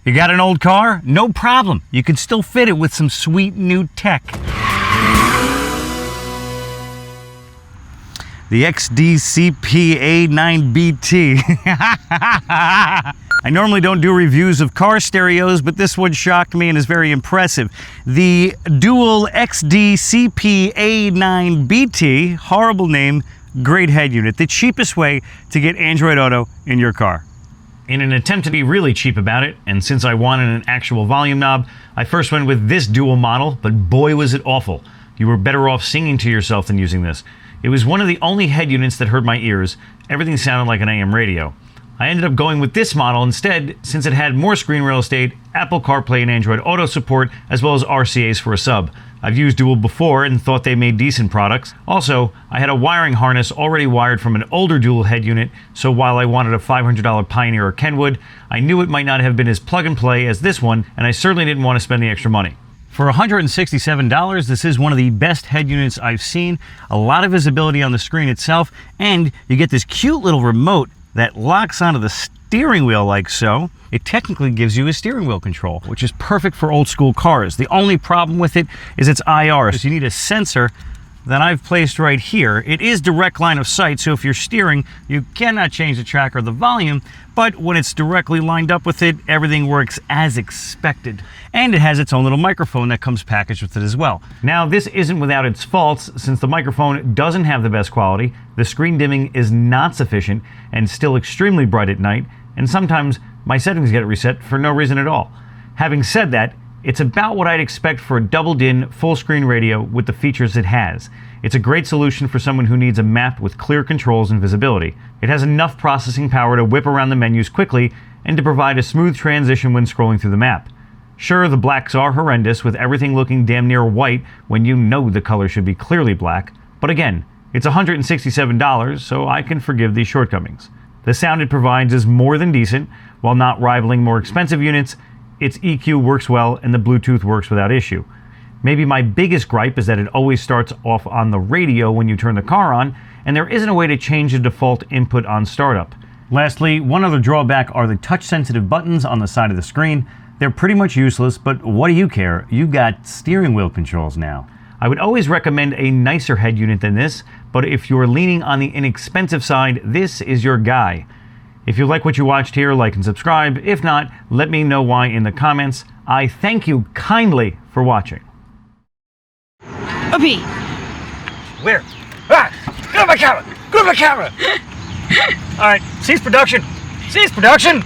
You got an old car? No problem. You can still fit it with some sweet new tech. The XDCP-A9BT. I normally don't do reviews of car stereos, but this one shocked me and is very impressive. The dual XDCP-A9BT, horrible name, great head unit, the cheapest way to get Android Auto in your car. In an attempt to be really cheap about it, and since I wanted an actual volume knob, I first went with this dual model, but boy was it awful. You were better off singing to yourself than using this. It was one of the only head units that hurt my ears. Everything sounded like an AM radio. I ended up going with this model instead, since it had more screen real estate, Apple CarPlay and Android Auto support, as well as RCAs for a sub. I've used Dual before and thought they made decent products. Also, I had a wiring harness already wired from an older Dual head unit, so while I wanted a $500 Pioneer or Kenwood, I knew it might not have been as plug and play as this one, and I certainly didn't want to spend the extra money. For $167, this is one of the best head units I've seen. A lot of visibility on the screen itself, and you get this cute little remote that locks onto the steering wheel like so. It technically gives you a steering wheel control, which is perfect for old school cars. The only problem with it is its IR, so you need a sensor that I've placed right here. It is direct line of sight, so if you're steering, you cannot change the track or the volume, but when it's directly lined up with it, everything works as expected. And it has its own little microphone that comes packaged with it as well. Now, this isn't without its faults, since the microphone doesn't have the best quality, the screen dimming is not sufficient, and still extremely bright at night, and sometimes my settings get reset for no reason at all. Having said that, it's about what I'd expect for a double-din, full-screen radio with the features it has. It's a great solution for someone who needs a map with clear controls and visibility. It has enough processing power to whip around the menus quickly and to provide a smooth transition when scrolling through the map. Sure, the blacks are horrendous, with everything looking damn near white when you know the color should be clearly black, but again, it's $167, so I can forgive these shortcomings. The sound it provides is more than decent. While not rivaling more expensive units, its EQ works well and the Bluetooth works without issue. Maybe my biggest gripe is that it always starts off on the radio when you turn the car on, and there isn't a way to change the default input on startup. Lastly, one other drawback are the touch-sensitive buttons on the side of the screen. They're pretty much useless, but what do you care? You got steering wheel controls now. I would always recommend a nicer head unit than this, but if you're leaning on the inexpensive side, this is your guy. If you like what you watched here, like and subscribe. If not, let me know why in the comments. I thank you kindly for watching. Obi! Where? Ah! Go to my camera! Go to my camera! Alright, cease production! Cease production!